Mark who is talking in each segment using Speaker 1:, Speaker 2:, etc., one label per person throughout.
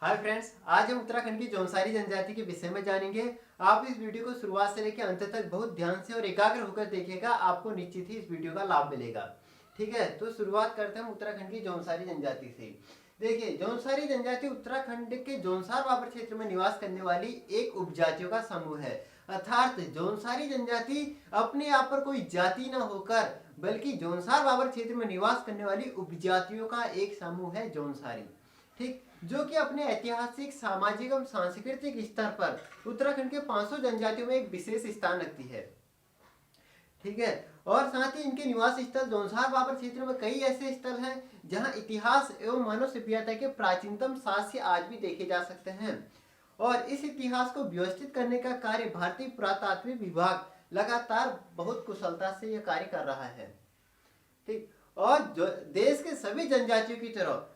Speaker 1: Hi friends, आज हम उत्तराखंड की जौनसारी जनजाति के विषय में जानेंगे। आप इस वीडियो को शुरुआत से लेकर अंत तक बहुत ध्यान से और एकाग्र होकर देखिएगा, आपको निश्चित ही इस वीडियो का लाभ मिलेगा। ठीक है, तो शुरुआत करते हैं उत्तराखंड की जौनसारी जनजाति से। देखिए, जौनसारी जनजाति उत्तराखंड के जौनसार बाबर क्षेत्र में निवास करने वाली एक उपजातियों का समूह है। अर्थात जौनसारी जनजाति अपने आप पर कोई जाति न होकर बल्कि जौनसार बाबर क्षेत्र में निवास करने वाली उपजातियों का एक समूह है जौनसारी। ठीक, जो कि अपने ऐतिहासिक, सामाजिक एवं सांस्कृतिक स्तर पर उत्तराखंड के 500 जनजातियों में एक विशेष स्थान रखती है। ठीक है, और साथ ही इनके निवास स्थल जौनसार बाबर क्षेत्र में कई ऐसे स्थल हैं जहां इतिहास एवं मानव सभ्यता के प्राचीनतम साक्ष्य आज भी देखे जा सकते हैं। और इस इतिहास को व्यवस्थित करने का कार्य भारतीय पुरातात्विक विभाग लगातार बहुत कुशलता से यह कार्य कर रहा है। ठीक, और देश के सभी जनजातियों की तरह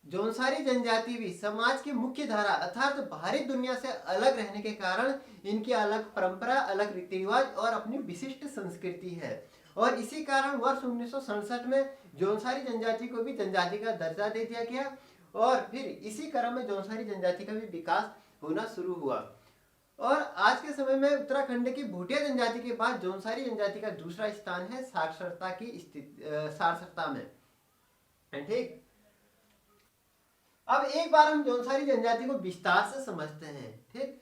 Speaker 1: जौनसारी जनजाति भी समाज की मुख्य धारा अर्थात बाहरी दुनिया से अलग रहने के कारण इनकी अलग परंपरा, अलग रीति रिवाज और अपनी विशिष्ट संस्कृति है। और इसी कारण वर्ष 1967 में जौनसारी जनजाति को भी जनजाति का दर्जा दे दिया गया और फिर इसी क्रम में जौनसारी जनजाति का भी विकास होना शुरू हुआ। और आज के समय में उत्तराखंड की भूटिया जनजाति के बाद जौनसारी जनजाति का दूसरा स्थान है साक्षरता की साक्षरता में। ठीक, अब एक बार हम जौनसारी जनजाति को विस्तार से समझते हैं। ठीक,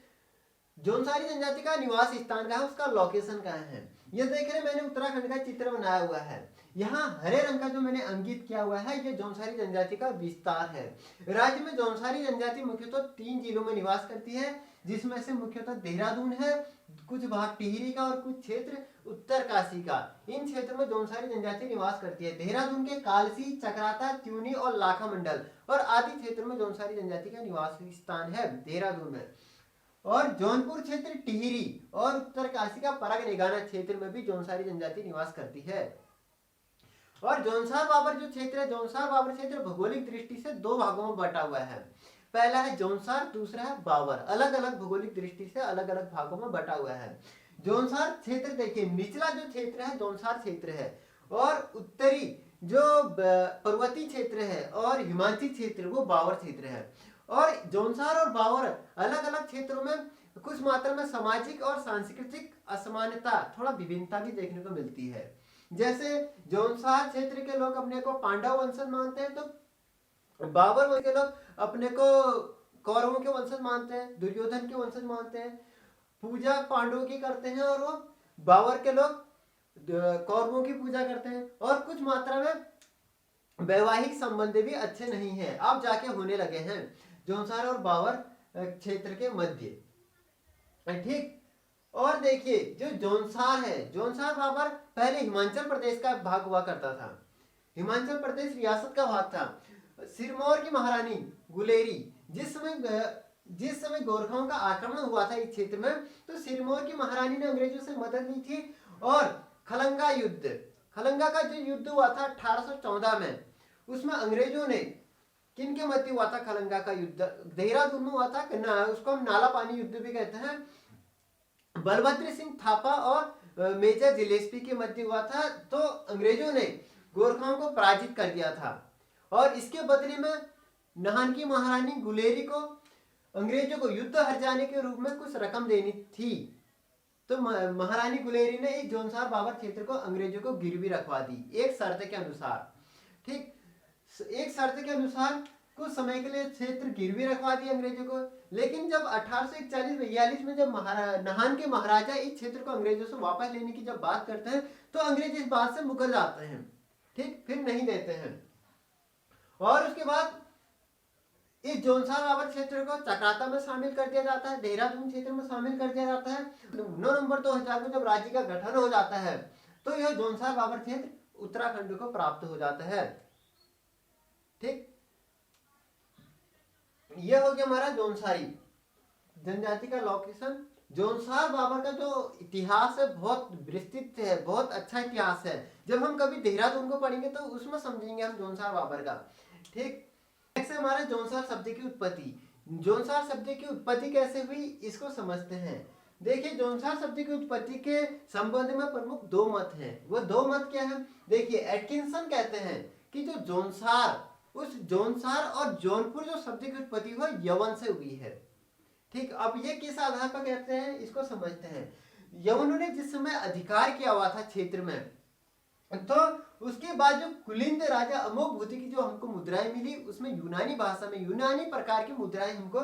Speaker 1: जौनसारी जनजाति का निवास स्थान कहाँ है, उसका लोकेशन कहाँ है। ये देख रहे हैं, मैंने उत्तराखंड का चित्र बनाया हुआ है। यहाँ हरे रंग का जो मैंने अंकित किया हुआ है, ये जौनसारी जनजाति का विस्तार है। राज्य में जौनसारी जनजाति मुख्यतः 3 जिलों में निवास करती है, जिसमें से मुख्यतः देहरादून है, कुछ भाग टिहरी का और कुछ क्षेत्र उत्तरकाशी का। इन क्षेत्रों में जौनसारी जनजाति निवास करती है। देहरादून के कालसी, चक्राता, त्यूनी और लाखा मंडल और आदि क्षेत्रों में जौनसारी जनजाति का निवास स्थान है देहरादून में। और जौनपुर क्षेत्र, टिहरी और उत्तरकाशी का परग निगाना क्षेत्र में भी जौनसारी जनजाति निवास करती है। और जौनसार बाबर जो क्षेत्र है, जौनसार बाबर क्षेत्र भौगोलिक दृष्टि से 2 भागों में बटा हुआ है। पहला है जौनसार, दूसरा है बाबर। अलग अलग भौगोलिक दृष्टि से अलग अलग भागों में बटा हुआ है। जौनसार क्षेत्र देखिए, निचला जो क्षेत्र है जौनसार क्षेत्र है और उत्तरी जो पर्वतीय क्षेत्र है और हिमालयी क्षेत्र वो बाबर क्षेत्र है। और जौनसार और बाबर अलग अलग क्षेत्रों में कुछ मात्रा में सामाजिक और सांस्कृतिक असमानता, थोड़ा विभिन्नता भी देखने को मिलती है। जैसे जौनसार क्षेत्र के लोग अपने को पांडव वंशज मानते हैं, तो बाबर वंश के लोग अपने को कौरवों के वंशज मानते हैं, दुर्योधन के वंशज मानते हैं, पूजा पांडवों की करते हैं और वो बाबर के लोग कौरवों की पूजा करते हैं। और कुछ मात्रा में वैवाहिक संबंध भी अच्छे नहीं है, अब जाके होने लगे हैं जौनसार और बाबर क्षेत्र के मध्य। ठीक, और देखिए जो जौनसार है, जौनसार बाबर पहले हिमाचल प्रदेश का भाग हुआ करता था। हिमाचल प्रदेश रियासत का भाग था। सिरमौर की महारानी गुलेरी जिस समय गोरखाओं का आक्रमण हुआ था इस क्षेत्र में, तो सिरमौर की महारानी ने अंग्रेजों से मदद ली थी। और खलंगा का जो युद्ध हुआ था 1814 में, उसमें अंग्रेजों ने किनके मध्य हुआ था खलंगा का युद्ध, देहरादून में हुआ था। उसको हम नाला पानी युद्ध भी कहते हैं। बलभद्र सिंह थापा और मेजर जिलेस्पी के मध्य हुआ था। तो अंग्रेजों ने गोरखाओं को पराजित कर दिया था और इसके बदले में नाहन की महारानी गुलेरी को अंग्रेजों को युद्ध हार जाने के रूप में कुछ रकम देनी थी। तो महारानी गुलेरी ने इस जौनसार बाबर क्षेत्र को अंग्रेजों को गिरवी रखवा दी एक शर्त के अनुसार। ठीक, एक शर्त के अनुसार कुछ समय के लिए क्षेत्र गिरवी रखवा दी अंग्रेजों को। लेकिन जब 1841-42 में जब नाहन के महाराजा इस क्षेत्र को अंग्रेजों से वापस लेने की जब बात करते हैं, तो अंग्रेज इस बात से मुकर जाते हैं। ठीक, फिर नहीं देते हैं। और उसके बाद इस जौनसार बाबर क्षेत्र को चक्राता में शामिल कर दिया जाता है, देहरादून क्षेत्र में शामिल कर दिया जाता है। 9 नवंबर 2000 में जब राज्य का गठन हो जाता है, तो यह जौनसार बाबर क्षेत्र उत्तराखंड को प्राप्त हो जाता है। ठीक, यह हो गया हमारा जौनसारी जनजाति का लोकेशन। जौनसार बाबर का जो इतिहास है बहुत विस्तृत है, बहुत अच्छा इतिहास है। जब हम कभी देहरादून को पढ़ेंगे तो उसमें समझेंगे हम जौनसार बाबर का। ठीक, नेक्स्ट हमारा जौनसार शब्द की उत्पत्ति। जौनसार शब्द की उत्पत्ति कैसे हुई इसको समझते हैं। देखिए, जौनसार शब्द की उत्पत्ति के संबंध में प्रमुख 2 मत हैं। वो 2 मत क्या है? देखिए, एटकिंसन कहते हैं कि जो जौनसार उस जौनसार और जौनपुर जो शब्द की उत्पत्ति हुआ यवन से हुई है। ठीक, अब ये किस आधार पर कहते हैं इसको समझते हैं। यवनों ने जिस समय अधिकार किया हुआ था क्षेत्र में, तो उसके बाद जो कुलिंद राजा अमोघभूति की जो हमको मुद्राएं मिली, उसमें यूनानी भाषा में यूनानी प्रकार की मुद्राएं हमको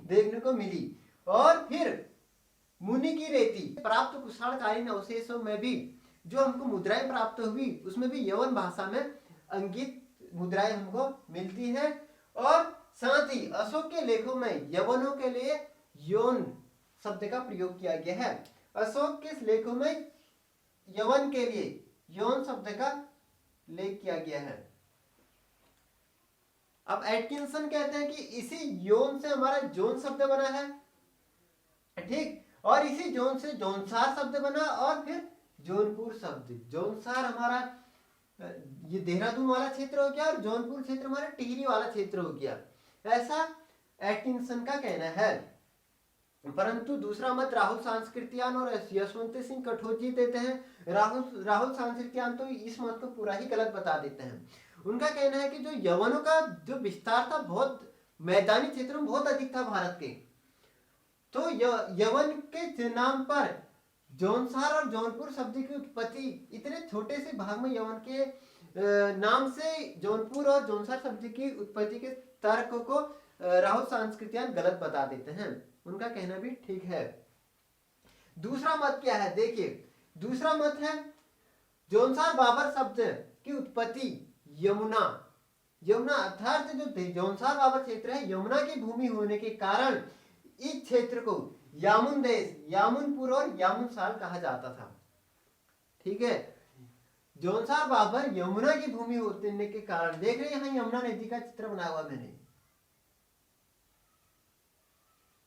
Speaker 1: देखने को मिली। और फिर मुनि की रेती प्राप्त कुषाणकालीन अवशेषों में भी जो हमको मुद्राएं प्राप्त हुई, उसमें भी यवन भाषा में अंकित मुद्राएं हमको मिलती हैं। और साथ ही अशोक के लेखों में यवनों के लिए यौन शब्द का प्रयोग किया गया है। अशोक के लेखों में यवन के लिए यौन शब्द का लेख किया गया है। अब एटकिंसन कहते हैं कि इसी यौन से हमारा जौन शब्द बना है, ठीक, और इसी जौन से जौनसार शब्द बना, और फिर जौनपुर शब्द। जौनसार हमारा ये देहरादून वाला क्षेत्र हो गया और जौनपुर क्षेत्र हमारा टिहरी वाला क्षेत्र हो गया, ऐसा एटकिंसन का कहना है। परंतु दूसरा मत राहुल सांस्कृतियान और यशवंत सिंह कठोजी देते हैं। राहुल सांस्कृतियान तो इस मत को पूरा ही गलत बता देते हैं। उनका कहना है कि जो यवनों का जो विस्तार था बहुत मैदानी क्षेत्रों में बहुत अधिक था भारत के, तो यवन के नाम पर जौनसार और जौनपुर शब्द की उत्पत्ति इतने छोटे से भाग में यवन के नाम से जौनपुर और जौनसार शब्द की उत्पत्ति के तर्क को राहुल सांस्कृतियान गलत बता देते हैं। उनका कहना भी ठीक है। दूसरा मत क्या है, देखिए दूसरा मत है जौनसार बाबर शब्द की उत्पत्ति यमुना। यमुना अर्थात जो जौनसार बाबर क्षेत्र है, यमुना की भूमि होने के कारण इस क्षेत्र को यामुन देश, यामुनपुर और यामुन साल कहा जाता था। ठीक है, जौनसार बाबर यमुना की भूमि होने के कारण, देख रहे हैं यहाँ यमुना नदी का चित्र बनाया हुआ मैंने,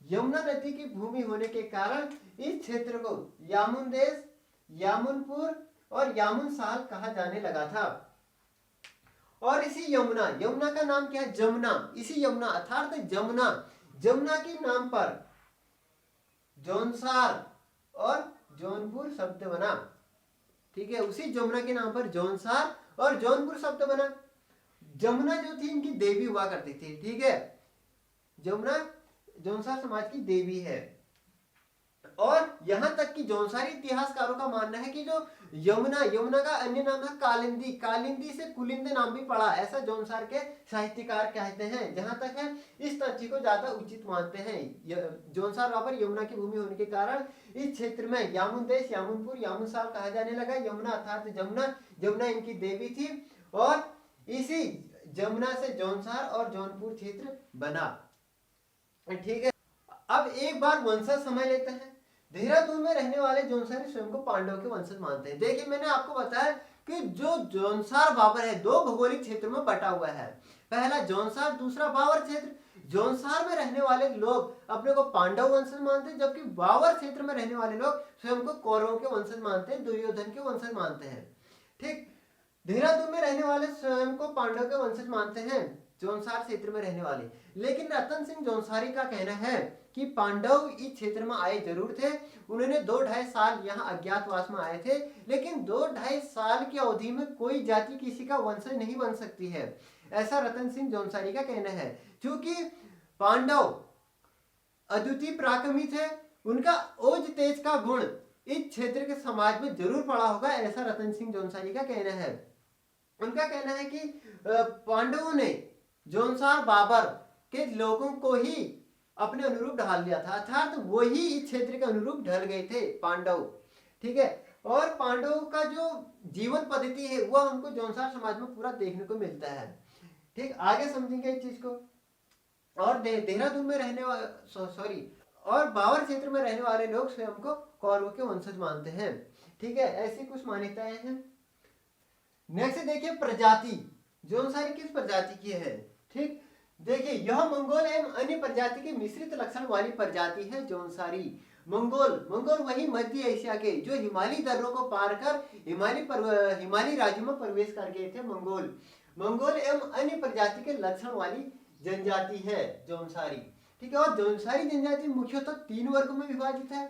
Speaker 1: यमुना नदी की भूमि होने के कारण इस क्षेत्र को यामुन देश, यामुनपुर और यामुन साल कहा जाने लगा था। और इसी यमुना, यमुना का नाम क्या है, जमुना। इसी यमुना अर्थात जमुना, जमुना के नाम पर जौनसार और जौनपुर शब्द बना। ठीक है, उसी जमुना के नाम पर जौनसार और जौनपुर शब्द बना। जमुना जो थी इनकी देवी हुआ करती थी। ठीक है, जमुना जौनसार समाज की देवी है। और यहां तक कि जौनसारी इतिहासकारों का मानना है कि जो यमुना, यमुना का अन्य नाम है कालिंदी, कालिंदी से कुलिंद नाम भी पड़ा, ऐसा जौनसार के साहित्यकार कहते हैं। जहां तक है इस तथ्य को ज्यादा उचित मानते हैं। जौनसार बाबर यमुना की भूमि होने के कारण इस क्षेत्र में यामुन देश, यामुनपुर, यामुन साल कहा जाने लगा। यमुना अर्थात जमुना, जमुना इनकी देवी थी और इसी जमुना से जौनसार और जौनपुर क्षेत्र बना। ठीक है, अब एक बार वंशज समझ लेते हैं। देहरादून में रहने वाले जौनसारी स्वयं को पांडव के वंशज मानते हैं। देखिए मैंने आपको बताया कि जो जौनसार बाबर है दो भौगोलिक क्षेत्रों में बटा हुआ है, पहला जौनसार, दूसरा बाबर क्षेत्र। जौनसार में रहने वाले लोग अपने को पांडव वंशज मानते हैं, जबकि बाबर क्षेत्र में रहने वाले लोग स्वयं को कौरवों के वंशज मानते हैं, दुर्योधन के वंशज मानते हैं। ठीक, देहरादून में रहने वाले स्वयं को पांडव के वंशज मानते हैं, जौनसार क्षेत्र में रहने वाले। लेकिन रतन सिंह जौनसारी का कहना है कि पांडव इस क्षेत्र में आए जरूर थे, उन्होंने 2-2.5 साल यहाँ अज्ञातवास में आए थे, लेकिन 2-2.5 साल की अवधि में कोई जाति किसी का वंशज नहीं बन सकती है, ऐसा रतन सिंह जौनसारी का कहना है। क्योंकि पांडव अद्वितीय पराक्रमी थे, उनका ओज तेज का गुण इस क्षेत्र के समाज में जरूर पड़ा होगा, ऐसा रतन सिंह जौनसारी का कहना है। उनका कहना है कि पांडवों ने जौनसार बाबर के लोगों को ही अपने अनुरूप ढाल लिया था, अर्थात तो वही इस क्षेत्र के अनुरूप ढल गए थे पांडव। ठीक है, और पांडवों का जो जीवन पद्धति है वह हमको जौनसार समाज में पूरा देखने को मिलता है। ठीक, आगे समझेंगे इस चीज को। और देहरादून में रहने वाले और बाबर क्षेत्र में रहने वाले लोग स्वयं को कौरवों के वंशज मानते हैं। ठीक है, ऐसी कुछ मान्यताएं हैं। नेक्स्ट देखिए प्रजाति, जौनसारी किस प्रजाति की है। ठीक, देखिए यह मंगोल एवं अन्य प्रजाति के मिश्रित लक्षण वाली प्रजाति है जौनसारी। मंगोल वही मध्य एशिया के जो हिमालयी दर्रों को पार कर हिमालयी राज्यों में प्रवेश कर गए थे। मंगोल एवं अन्य प्रजाति के लक्षण वाली जनजाति है जौनसारी। ठीक है, और जौनसारी जनजाति मुख्यतः 3 वर्गों में विभाजित है।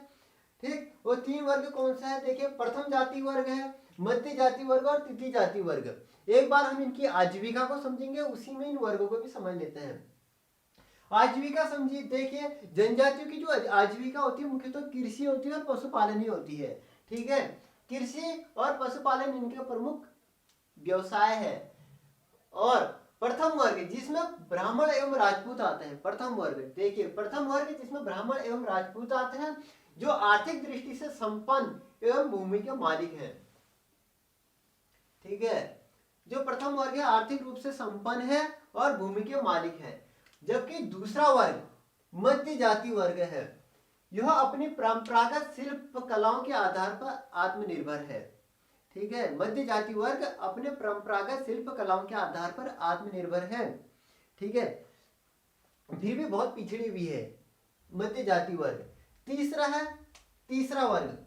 Speaker 1: ठीक, वो 3 वर्ग कौन सा है, देखिए प्रथम जाति वर्ग है, मध्य जाति वर्ग और तृतीय जाति वर्ग। एक बार हम इनकी आजीविका को समझेंगे, उसी में इन वर्गों को भी समझ लेते हैं। आजीविका समझिए, देखिए जनजातियों की जो आजीविका होती है मुख्यतः तो कृषि होती है और पशुपालन ही होती है। ठीक है, कृषि और पशुपालन इनके प्रमुख व्यवसाय है। और प्रथम वर्ग जिसमें ब्राह्मण एवं राजपूत आते हैं, प्रथम वर्ग देखिए, प्रथम वर्ग जिसमें ब्राह्मण एवं राजपूत आते हैं, जो आर्थिक दृष्टि से संपन्न एवं भूमि के मालिक हैं। ठीक है, जो प्रथम वर्ग है आर्थिक रूप से संपन्न है और भूमि के मालिक है। जबकि दूसरा वर्ग मध्य जाति वर्ग है, यह अपनी परंपरागत शिल्प कलाओं के आधार पर आत्मनिर्भर है। ठीक है, मध्य जाति वर्ग अपने परंपरागत शिल्प कलाओं के आधार पर आत्मनिर्भर है। ठीक है, फिर भी बहुत पिछड़ी हुई है मध्य जाति वर्ग। तीसरा है तीसरा वर्ग।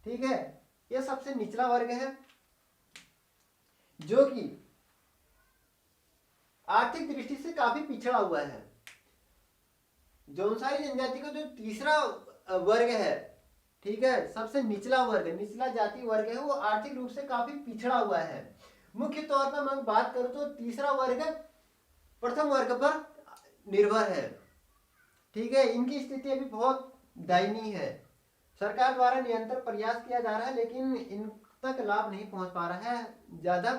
Speaker 1: ठीक है, यह सबसे निचला वर्ग है जो कि आर्थिक दृष्टि से काफी पिछड़ा हुआ है। जौनसारी जनजाति का जो तीसरा वर्ग है, ठीक है, सबसे निचला वर्ग, निचला जाति वर्ग है, वो आर्थिक रूप से काफी पिछड़ा हुआ है। मुख्य तौर पर मैं बात करूं तो तीसरा वर्ग प्रथम वर्ग पर निर्भर है। ठीक है, इनकी स्थिति अभी बहुत दयनीय है। सरकार द्वारा निरंतर प्रयास किया जा रहा है लेकिन इन तक लाभ नहीं पहुंच पा रहा है, ज्यादा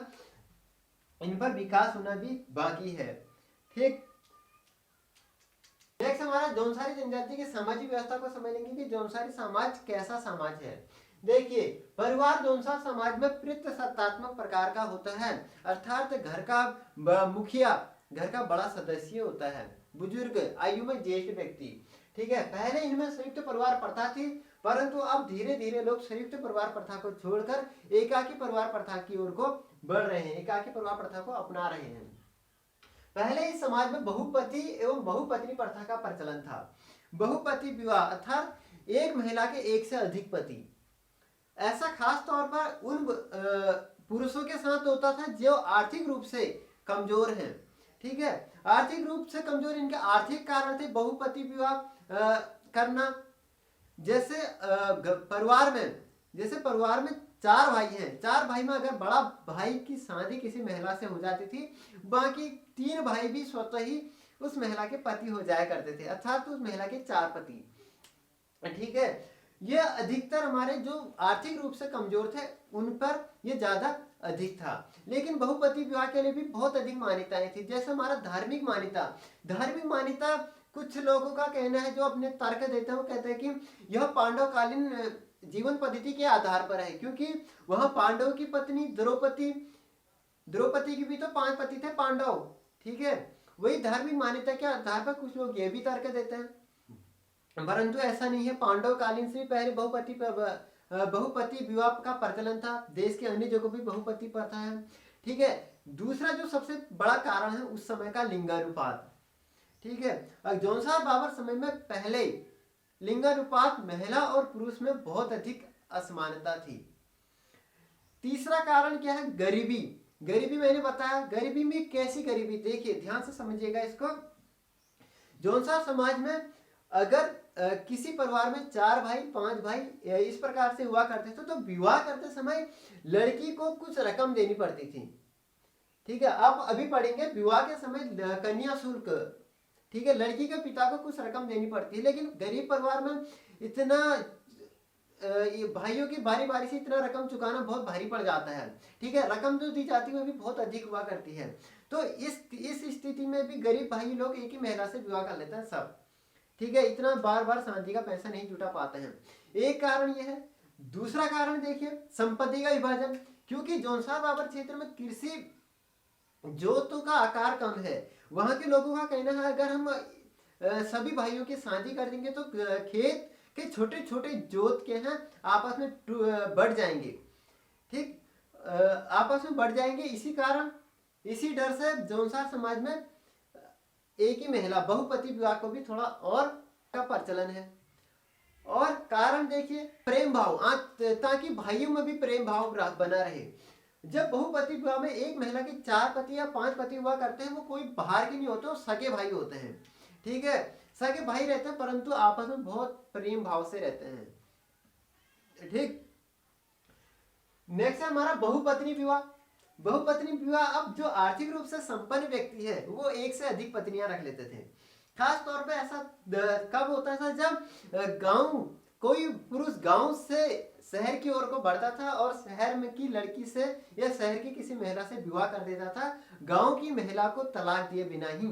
Speaker 1: इन पर विकास होना भी बाकी है। ठीक, नेक्स्ट हमारा जौनसारी जनजाति की सामाजिक व्यवस्था को समझ लेंगे कि जौनसारी समाज कैसा समाज है। देखिए, परिवार जौनसार समाज में पितृसत्तात्मक प्रकार का होता है, अर्थात घर का मुखिया घर का बड़ा सदस्य होता है, बुजुर्ग आयु में ज्येष्ठ व्यक्ति। ठीक है, पहले इनमें संयुक्त परिवार प्रथा थी, परंतु अब धीरे धीरे लोग संयुक्त परिवार प्रथा को छोड़कर एकाकी परिवार प्रथा की ओर को बढ़ रहे हैं, एकाकी परिवार प्रथा को अपना रहे हैं। पहले इस समाज में बहुपति एवं बहुपत्नी प्रथा का प्रचलन था। बहुपति विवाह अर्थात एक महिला के एक से अधिक पति, ऐसा खास तौर पर उन पुरुषों के साथ होता था जो आर्थिक रूप से कमजोर हैं। ठीक है, आर्थिक रूप से कमजोर, इनके आर्थिक कारण थे बहुपति विवाह करना। जैसे परिवार में 4 भाई हैं, 4 भाई में अगर बड़ा भाई की शादी किसी महिला से हो जाती थी, बाकी 3 भाई भी स्वतः ही उस महिला के पति हो जाया करते थे, अर्थात उस महिला के 4 पति। ठीक है, ये अधिकतर हमारे जो आर्थिक रूप से कमजोर थे उन पर ये ज्यादा अधिक था। लेकिन बहुपति विवाह के लिए भी बहुत अधिक मान्यताएं थी। जैसे हमारा धार्मिक मान्यता कुछ लोगों का कहना है, जो अपने तर्क देते हैं, वो कहते हैं कि यह पांडवकालीन जीवन पद्धति के आधार पर है, क्योंकि वहां पांडव की पत्नी द्रौपदी की भी तो 5 पति थे पांडव। ठीक है, वही धार्मिक मान्यता के आधार पर कुछ लोग ये भी तर्क देते हैं, परंतु ऐसा नहीं है। पांडव कालीन से पहले बहुपति विवाह का प्रचलन था, देश के अन्य जगहों भी बहुपति प्रथा है। ठीक है, दूसरा जो सबसे बड़ा कारण है उस समय का लिंगानुपात। ठीक है, जौनसार बाबर समय में पहले लिंगानुपात महिला और पुरुष में बहुत अधिक असमानता थी। तीसरा कारण क्या है? गरीबी मैंने बताया। गरीबी में कैसी गरीबी, देखिए ध्यान से समझिएगा इसको। जौनसार समाज में अगर किसी परिवार में 4 भाई 5 भाई इस प्रकार से हुआ करते थे, तो विवाह करते समय लड़की को कुछ रकम देनी पड़ती थी। ठीक है, आप अभी पढ़ेंगे विवाह के समय कन्या शुल्क। ठीक है, लड़की के पिता को कुछ रकम देनी पड़ती है, लेकिन गरीब परिवार में इतना भाइयों की बारी बारी से इतना रकम चुकाना बहुत भारी पड़ जाता है। ठीक है, रकम जो दी जाती है वो भी बहुत अधिक हुआ करती है। तो इस स्थिति में भी गरीब भाई लोग एक ही महिला से विवाह कर लेते हैं सब। ठीक है, इतना बार बार शादी का पैसा नहीं जुटा पाते हैं, एक कारण यह है। दूसरा कारण देखिए संपत्ति का विभाजन, क्योंकि जौनसार बाबर क्षेत्र में कृषि जोतों का आकार कम है। वहां के लोगों का कहना है अगर हम सभी भाइयों की शादी कर देंगे तो खेत के छोटे छोटे जोत के हैं आपस में बढ़ जाएंगे। ठीक, आपस में बढ़ जाएंगे। इसी डर से जौनसार समाज में एक ही महिला बहुपति विवाह को भी थोड़ा और का प्रचलन है। और कारण देखिए प्रेम भाव, ताकि भाइयों में भी प्रेम भाव बना रहे। जब बहुपति विवाह में एक महिला के 4 पति या 5 पति हुआ करते हैं, वो कोई बाहर के नहीं होते, वो सगे भाई होते हैं। ठीक है, सगे भाई रहते हैं, परंतु आपस में बहुत प्रेम भाव से रहते हैं। ठीक, नेक्स्ट है हमारा बहुपत्नी विवाह। बहुपत्नी विवाह, अब जो आर्थिक रूप से संपन्न व्यक्ति है वो एक से अधिक पत्नियां रख लेते थे। खास तौर पे ऐसा कब होता था, जब गांव कोई पुरुष गांव से शहर की ओर को बढ़ता था और शहर में की लड़की से या शहर की किसी महिला से विवाह कर देता था, गांव की महिला को तलाक दिए बिना ही।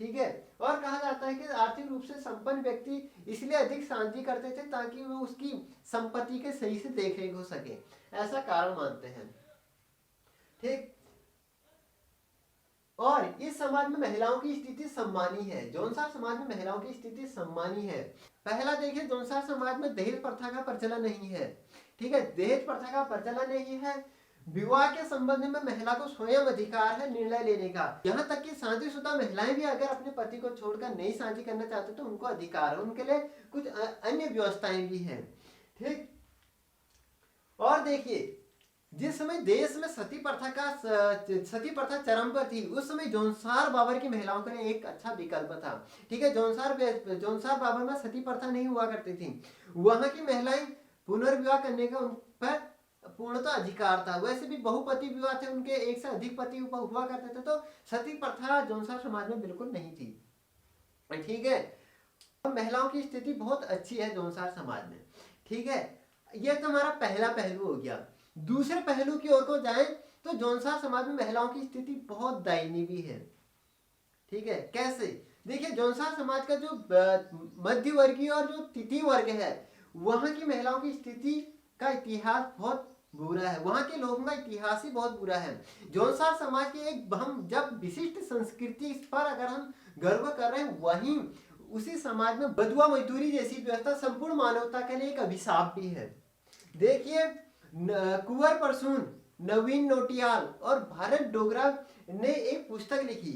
Speaker 1: ठीक है। और कहा जाता है कि आर्थिक रूप से संपन्न व्यक्ति इसलिए अधिक शांति करते थे ताकि वो उसकी संपत्ति के सही से देखरेख हो सके, ऐसा कारण मानते हैं। ठीक। और इस समाज में महिलाओं की स्थिति सम्मानी है। जौनसार समाज में महिलाओं की स्थिति सम्मानी है। पहला देखिए, जौनसार समाज में दहेज प्रथा का प्रचलन नहीं है। ठीक है, दहेज प्रथा का प्रचलन नहीं है। विवाह के संबंध में महिला को स्वयं अधिकार है निर्णय लेने का। यहाँ तक कि शादीशुदा महिलाएं भी अगर अपने पति को छोड़कर नई शादी करना चाहते तो उनको अधिकार है, उनके लिए कुछ अन्य व्यवस्थाएं भी हैं। ठीक। और देखिए, जिस समय देश में सती प्रथा चरम पर थी, उस समय जौनसार बाबर की महिलाओं के लिए एक अच्छा विकल्प था। ठीक है, जौनसार बाबर में सती प्रथा नहीं हुआ करती थी। वहां की महिलाएं पुनर्विवाह करने का उन पर पूर्णतः अधिकार था। वैसे भी बहुपति विवाह थे, उनके एक से अधिक पति हुआ करते थे, तो सती प्रथा जौनसार समाज में बिल्कुल नहीं थी। ठीक है, महिलाओं की स्थिति बहुत अच्छी है जौनसार समाज में। ठीक है, यह तो हमारा पहला पहलू हो गया। दूसरे पहलू की ओर को जाएं तो जौनसार समाज में महिलाओं की स्थिति बहुत दयनीय भी है। ठीक है, कैसे? देखिए, जौनसार समाज का जो मध्य वर्गीय और जो तृतीय वर्ग है, वहां की महिलाओं की स्थिति का इतिहास बहुत बुरा है। वहां के लोगों का इतिहास ही बहुत बुरा है। जौनसार समाज के एक हम जब विशिष्ट संस्कृति पर अगर हम गर्व कर रहे हैं, वहीं उसी समाज में बदुआ मजदूरी जैसी व्यवस्था संपूर्ण मानवता के लिए एक अभिशाप भी है। देखिए, कुंवर परसून, नवीन नोटियाल और भारत डोगरा ने एक पुस्तक लिखी,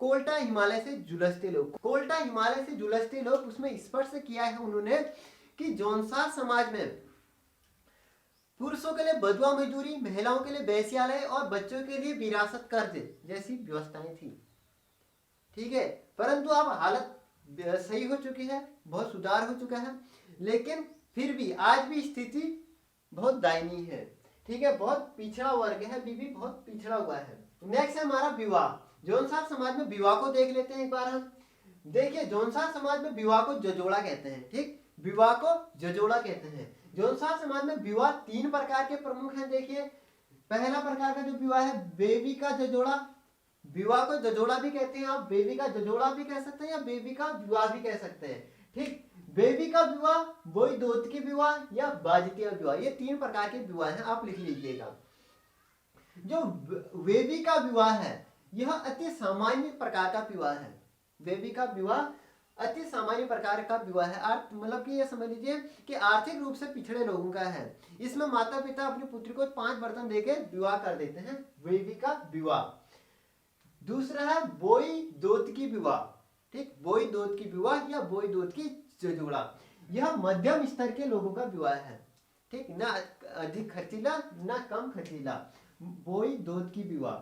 Speaker 1: कोल्टा हिमालय से झुलसते लोग। कोल्टा हिमालय से झुलसते लोग, उसमें स्पष्ट किया है उन्होंने कि जौनसार समाज में पुरुषों के लिए बदुआ मजदूरी, महिलाओं के लिए वेश्यालय और बच्चों के लिए विरासत कर्ज जैसी व्यवस्थाएं थी। ठीक है, परंतु अब हालत सही हो चुकी है, बहुत सुधार हो चुका है, लेकिन फिर भी आज भी स्थिति बहुत दयनीय है। ठीक है, बहुत पिछड़ा वर्ग है, अभी भी बहुत पिछड़ा हुआ है। नेक्स्ट है हमारा विवाह। जौनसार समाज में विवाह को देख लेते हैं एक बार हम। देखिए, जौनसार समाज में विवाह को जजोड़ा कहते हैं। ठीक, विवाह को जजोड़ा कहते हैं। जौनसार समाज में विवाह 3 प्रकार के प्रमुख हैं। देखिए, पहला प्रकार का जो विवाह है, बेबी का जजोड़ा। विवाह को जजोड़ा भी कहते हैं, आप बेबी का जजोड़ा भी कह सकते हैं या बेबी का विवाह भी कह सकते हैं। ठीक, बेबी का विवाह, बोई दोत की विवाह या बाजितिया विवाह, ये 3 प्रकार के विवाह हैं, आप लिख लीजिएगा। जो बेबी का विवाह है, यह अति सामान्य प्रकार का विवाह है। बेबी का विवाह अति सामान्य प्रकार का विवाह है। मतलब कि ये समझ लीजिए कि आर्थिक रूप से पिछड़े लोगों का है। इसमें माता पिता अपनी पुत्री को 5 बर्तन देकर विवाह कर देते हैं, बेबी का विवाह। दूसरा है बोई दोत की विवाह। ठीक, बोई दोत की विवाह या बोई दोत की जजोड़ा, यह मध्यम स्तर के लोगों का विवाह है। ठीक, ना अधिक खर्चीला ना कम खर्चीला, बोई दोत की विवाह।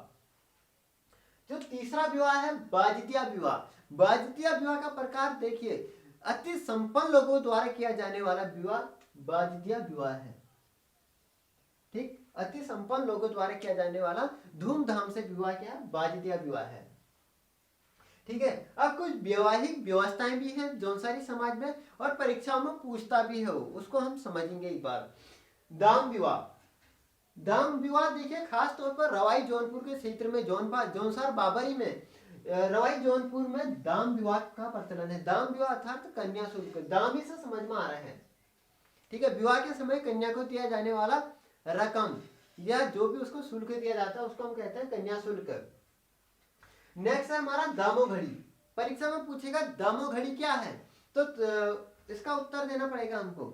Speaker 1: जो तीसरा विवाह है, बाजितिया विवाह। बाजितिया विवाह का प्रकार देखिए, अति संपन्न लोगों द्वारा किया जाने वाला विवाह बाजितिया विवाह है। ठीक, अति संपन्न लोगों द्वारा किया जाने वाला धूमधाम से विवाह क्या है, बाजितिया विवाह है। ठीक है, अब कुछ वैवाहिक व्यवस्थाएं भी हैं जौनसारी समाज में और परीक्षाओं में पूछता भी है, उसको हम समझेंगे एक बार। दाम विवाह। दाम विवाह देखिए, खास तौर पर रवाई जौनपुर के क्षेत्र में, जौनसार बाबरी में, रवाई जौनपुर में दाम विवाह का प्रचलन है। दाम विवाह अर्थात कन्या शुल्क, दाम ही से समझ में आ रहा है। ठीक है, विवाह के समय कन्या को दिया जाने वाला रकम या जो भी उसको शुल्क दिया जाता है उसको हम कहते हैं कन्या शुल्क। नेक्स्ट है हमारा दामोघड़ी। परीक्षा में पूछेगा दामोघड़ी क्या है, तो इसका उत्तर देना पड़ेगा हमको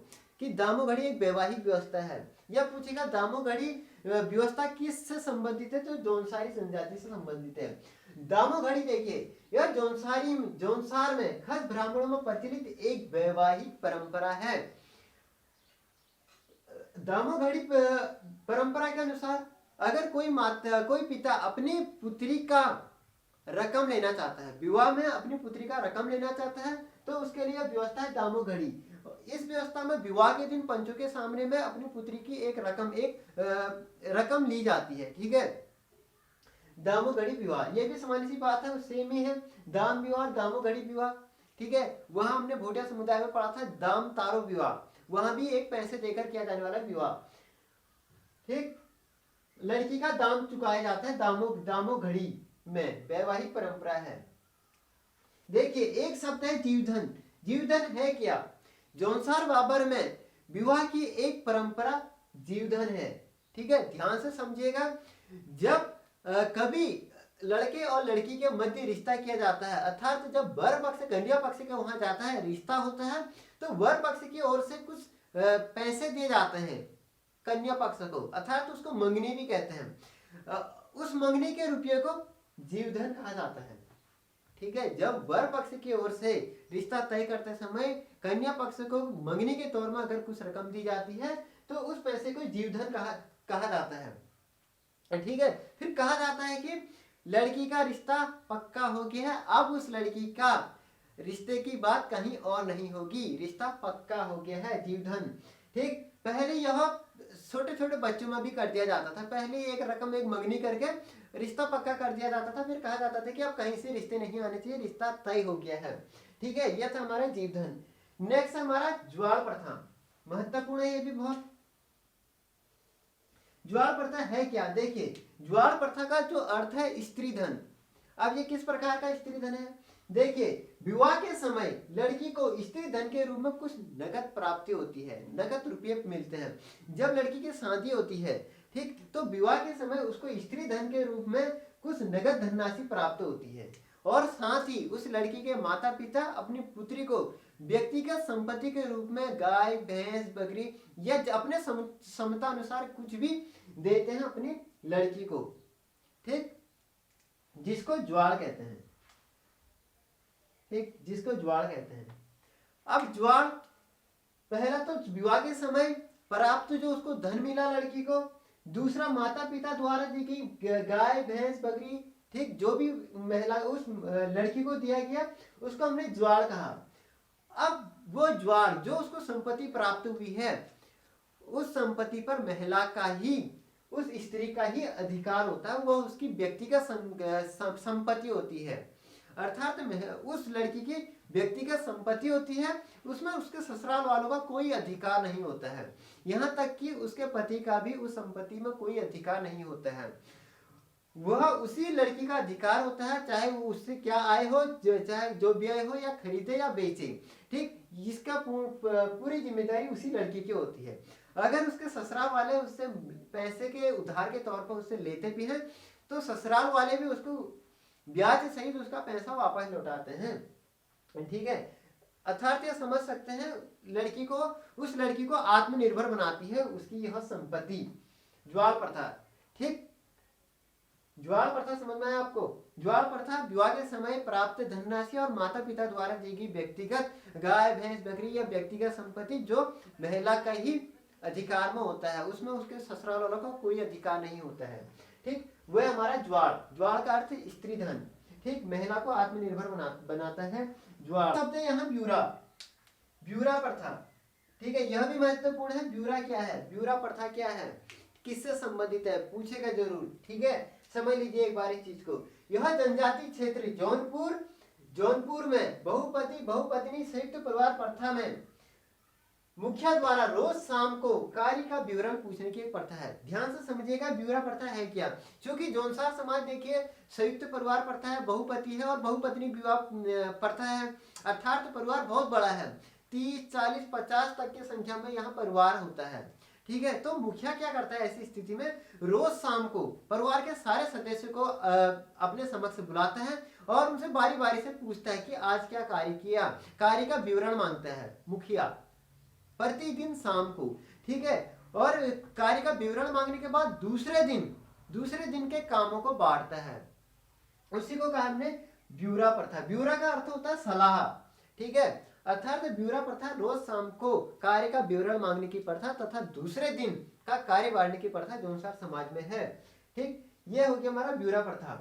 Speaker 1: कि दामोघड़ी एक वैवाहिक व्यवस्था है। यह पूछेगा दामोघड़ी व्यवस्था किससे संबंधित है, तो जौनसारी जनजाति से संबंधित है। दामोघड़ी देखिए, यह जौनसार में खस ब्राह्मणों में प्रचलित एक वैवाहिक परंपरा है। दामोघड़ी परंपरा के अनुसार अगर कोई पिता अपनी पुत्री का रकम लेना चाहता है, विवाह में अपनी पुत्री का रकम लेना चाहता है, तो उसके लिए व्यवस्था है दामोघड़ी। इस व्यवस्था में विवाह के दिन पंचों के सामने में अपनी पुत्री की एक रकम ली जाती है। ठीक है, दामोगढ़ी विवाह, ये भी सामान्य सी बात है, सेम ही है, दाम विवाह, दामोगढ़ी विवाह। ठीक है, वहां हमने भोटिया समुदाय में पढ़ा था दाम तारो विवाह, वहां भी एक पैसे देकर किया जाने वाला विवाह। ठीक, लड़की का दाम चुकाया जाता है दामोगढ़ी में, वैवाहिक परंपरा है। देखिए, एक शब्द है जीवधन। जीवधन है क्या? जौनसार बाबर में विवाह की एक परंपरा जीवधन है। ठीक है, ध्यान से समझिएगा। जब कभी लड़के और लड़की के मध्य रिश्ता किया जाता है, अर्थात जब वर पक्ष कन्या पक्ष के वहां जाता है, रिश्ता होता है, तो वर पक्ष की ओर से कुछ पैसे दिए जाते हैं कन्या पक्ष को, अर्थात उसको मंगनी भी कहते हैं। उस मंगनी के रुपये को जीवधन कहा जाता है। ठीक है, जब वर पक्ष की ओर से रिश्ता तय करते समय कन्या पक्ष को मंगनी के तौर में अगर कुछ रकम दी जाती है तो उस पैसे को जीवधन कहा जाता है। ठीक है, फिर कहा जाता है कि लड़की का रिश्ता पक्का हो गया है, अब उस लड़की का रिश्ते की बात कहीं और नहीं होगी, रिश्ता पक्का हो गया है, जीवधन। ठीक, पहले यह छोटे छोटे बच्चों में भी कर दिया जाता था। पहले एक रकम, एक मंगनी करके रिश्ता पक्का कर दिया जाता था, फिर कहा जाता था कि अब कहीं से रिश्ते नहीं आने चाहिए, रिश्ता तय हो गया है। ठीक है, यह था हमारा जीवधन। नेक्स्ट हमारा ज्वार प्रथा, महत्वपूर्ण है ये भी बहुत। ज्वार प्रथा है क्या? देखिए, ज्वार प्रथा का जो अर्थ है स्त्री धन। अब ये किस प्रकार का स्त्री धन है? देखिए, विवाह के समय लड़की को स्त्री धन के रूप में कुछ नगद प्राप्ति होती है, नगद रुपये मिलते हैं। जब लड़की की शादी होती है, ठीक, तो विवाह के समय उसको स्त्री धन के रूप में कुछ नगद धनराशि प्राप्त होती है, और साथ ही उस लड़की के माता पिता अपनी पुत्री को व्यक्तिगत संपत्ति के रूप में गाय, भैंस, बकरी या अपने क्षमता अनुसार कुछ भी देते हैं अपनी लड़की को। ठीक, जिसको ज्वार कहते हैं। ठीक, जिसको ज्वार कहते हैं। अब ज्वार, पहला तो विवाह के समय प्राप्त जो उसको धन मिला लड़की को, दूसरा माता पिता द्वारा दी गई गाय, भैंस, बकरी, ठीक, जो भी महिला उस लड़की को दिया गया उसको हमने ज्वार कहा। अब वो ज्वार जो उसको संपत्ति प्राप्त हुई है, उस संपत्ति पर महिला का ही, उस स्त्री का ही अधिकार होता है, वो उसकी व्यक्तिगत संपत्ति होती है, अर्थात उस लड़की की व्यक्तिगत संपत्ति होती है, उसमें उसके ससुराल वालों का कोई अधिकार नहीं होता है, यहाँ तक कि उसके पति का भी उस संपत्ति में कोई अधिकार नहीं होता है। वह उसी लड़की का अधिकार होता है, चाहे वो उससे क्या आय हो, चाहे जो भी आय हो, या खरीदे या बेचे। ठीक, इसका पूरी जिम्मेदारी उसी लड़की की होती है। अगर उसके ससुराल वाले उससे पैसे के उधार के तौर पर उससे लेते भी हैं, तो ससुराल वाले भी उसको ब्याज सहित उसका पैसा वापस लौटाते हैं। ठीक है, अर्थात यह समझ सकते हैं, लड़की को, उस लड़की को आत्मनिर्भर बनाती है उसकी यह संपत्ति, ज्वार प्रथा। ठीक, ज्वार प्रथा समझ में आया आपको? ज्वार प्रथा विवाह के समय प्राप्त धनराशि और माता पिता द्वारा दी गई व्यक्तिगत गाय, भैंस, बकरी या व्यक्तिगत संपत्ति जो महिला का ही अधिकार में होता है, उसमें उसके ससुराल वालों का कोई अधिकार नहीं होता है। ठीक, वह हमारा ज्वार। ज्वार का अर्थ स्त्री धन। ठीक, महिला को आत्मनिर्भर बनाता है ज्वार। शब्द है यहाँ ब्यूरा, ब्यूरा प्रथा। ठीक है, यह भी महत्वपूर्ण है। ब्यूरा क्या है, ब्यूरा प्रथा क्या है, किससे संबंधित है, पूछेगा जरूर। ठीक है, समझ लीजिए एक बार इस चीज को। यह जनजाति क्षेत्र जौनपुर में बहुपत्नी संयुक्त परिवार प्रथा में मुखिया द्वारा रोज शाम को कार्य का विवरण पूछने की एक प्रथा है। ध्यान से समझिएगा, ब्यूरा प्रथा है क्या। क्योंकि जौनसार समाज देखिए संयुक्त परिवार प्रथा है, बहुपति है और बहुपत्नी विवाह प्रथा है, अर्थात परिवार बहुत बड़ा है, 30, 40, 50 तक की संख्या में यहाँ परिवार होता है। ठीक है, तो मुखिया क्या करता है ऐसी स्थिति में, रोज शाम को परिवार के सारे सदस्य को अपने समक्ष बुलाता है और उनसे बारी बारी से पूछता है कि आज क्या कार्य किया, कार्य का विवरण मांगता है मुखिया प्रतिदिन शाम को। ठीक है, और कार्य का विवरण मांगने के बाद दूसरे दिन के कामों को बांटता है, उसी को कहा हमने ब्यूरा प्रथा। ब्यूरा का अर्थ होता है सलाह। ठीक है, अर्थात ब्यूरा प्रथा रोज शाम को कार्य का विवरण मांगने की प्रथा तथा दूसरे दिन का कार्य बांटने की प्रथा जौनसार समाज में है। ठीक, ये हो गया हमारा ब्यूरा प्रथा।